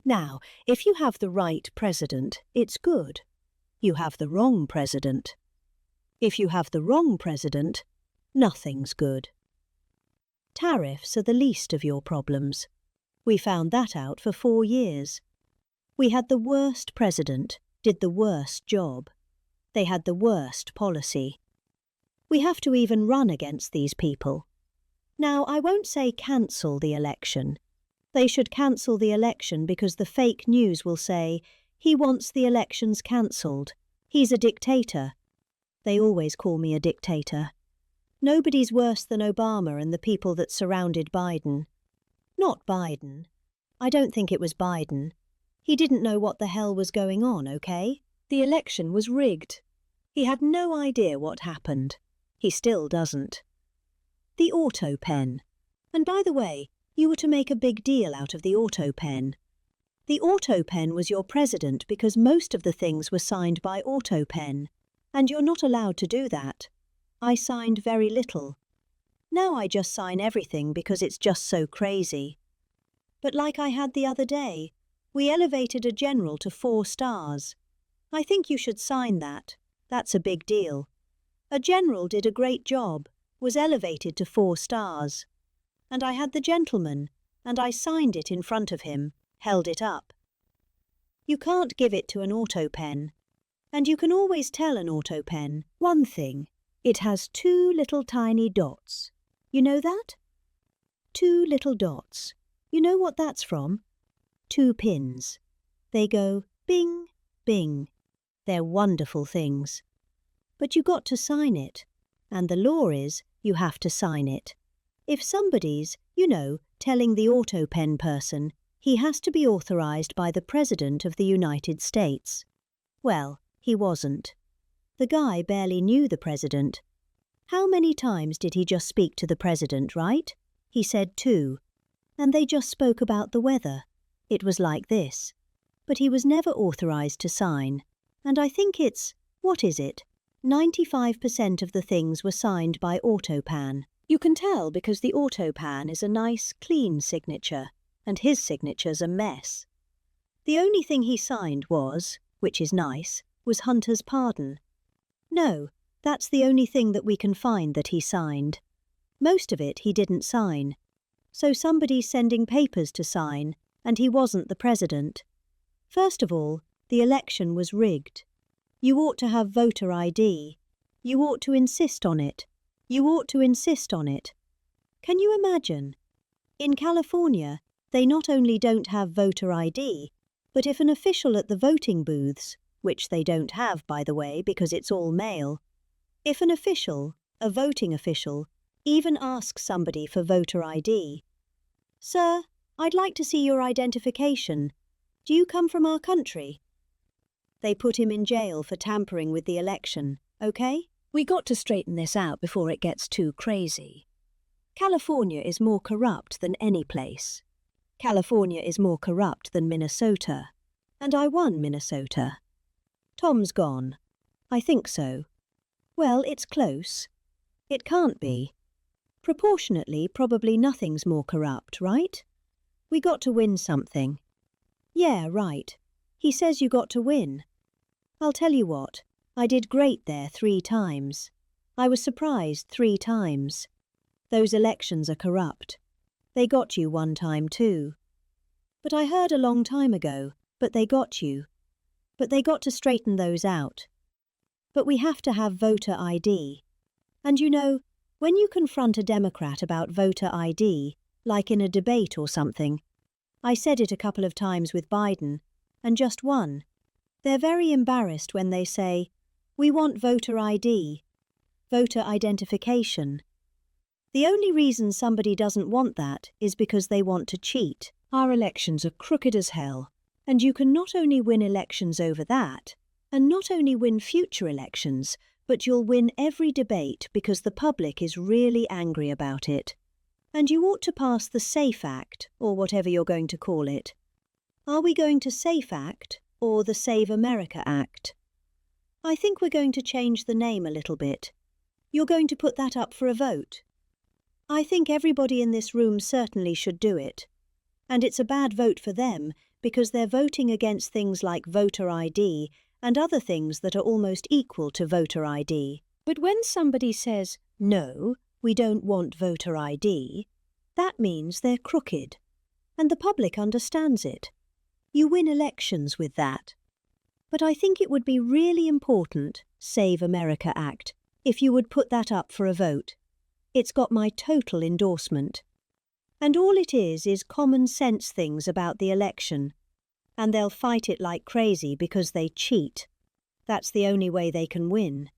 Now, if you have the right president, it's good. You have the wrong president. If you have the wrong president, nothing's good. Tariffs are the least of your problems. We found that out for 4 years. We had the worst president, did the worst job. They had the worst policy. We have to even run against these people. Now, I won't say cancel the election. They should cancel the election because the fake news will say, he wants the elections cancelled. He's a dictator. They always call me a dictator. Nobody's worse than Obama and the people that surrounded Biden. Not Biden. I don't think it was Biden. He didn't know what the hell was going on, okay? The election was rigged. He had no idea what happened. He still doesn't. The Autopen. And by the way, you were to make a big deal out of the Autopen. The Autopen was your president because most of the things were signed by Autopen. And you're not allowed to do that. I signed very little. Now I just sign everything because it's just so crazy. But like I had the other day, we elevated a general to 4 stars. I think you should sign that. That's a big deal. A general did a great job, was elevated to 4 stars. And I had the gentleman, and I signed it in front of him, held it up. You can't give it to an Autopen. And you can always tell an Autopen one thing. It has 2 little tiny dots. You know that? 2 little dots. You know what that's from? 2 pins. They go bing, bing. They're wonderful things. But you got to sign it. And the law is you have to sign it. If somebody's, telling the Autopen person, he has to be authorized by the President of the United States. Well, he wasn't. The guy barely knew the president. How many times did he just speak to the president, right? He said 2. And they just spoke about the weather. It was like this. But he was never authorized to sign. And I think it's, 95% of the things were signed by Autopen. You can tell because the Autopen is a nice, clean signature, and his signature's a mess. The only thing he signed was, which is nice, was Hunter's pardon. No, that's the only thing that we can find that he signed. Most of it he didn't sign. So somebody's sending papers to sign, and he wasn't the president. First of all, the election was rigged. You ought to have voter ID. You ought to insist on it. You ought to insist on it. Can you imagine? In California, they not only don't have voter ID, but if an official at the voting booths, which they don't have, by the way, because it's all male, if an official, a voting official, even asks somebody for voter ID, "Sir, I'd like to see your identification. Do you come from our country?" They put him in jail for tampering with the election, okay? We got to straighten this out before it gets too crazy. California is more corrupt than any place. California is more corrupt than Minnesota. And I won Minnesota. Tom's gone. I think so. Well, it's close. It can't be. Proportionately, probably nothing's more corrupt, right? We got to win something. Yeah, right. He says you got to win. I'll tell you what, I did great there 3 times. I was surprised 3 times. Those elections are corrupt. They got you 1 time too. But I heard a long time ago, but they got you. But they got to straighten those out. But we have to have voter ID. And when you confront a Democrat about voter ID, like in a debate or something, I said it a couple of times with Biden, and just won. They're very embarrassed when they say, "We want voter ID, voter identification." The only reason somebody doesn't want that is because they want to cheat. Our elections are crooked as hell, and you can not only win elections over that, and not only win future elections, but you'll win every debate because the public is really angry about it. And you ought to pass the SAFE Act, or whatever you're going to call it. Are we going to SAFE Act, or the Save America Act? I think we're going to change the name a little bit. You're going to put that up for a vote. I think everybody in this room certainly should do it. And it's a bad vote for them because they're voting against things like voter ID and other things that are almost equal to voter ID. But when somebody says, no, we don't want voter ID, that means they're crooked. And the public understands it. You win elections with that. But I think it would be really important, Save America Act, if you would put that up for a vote. It's got my total endorsement. And all it is common sense things about the election. And they'll fight it like crazy because they cheat. That's the only way they can win.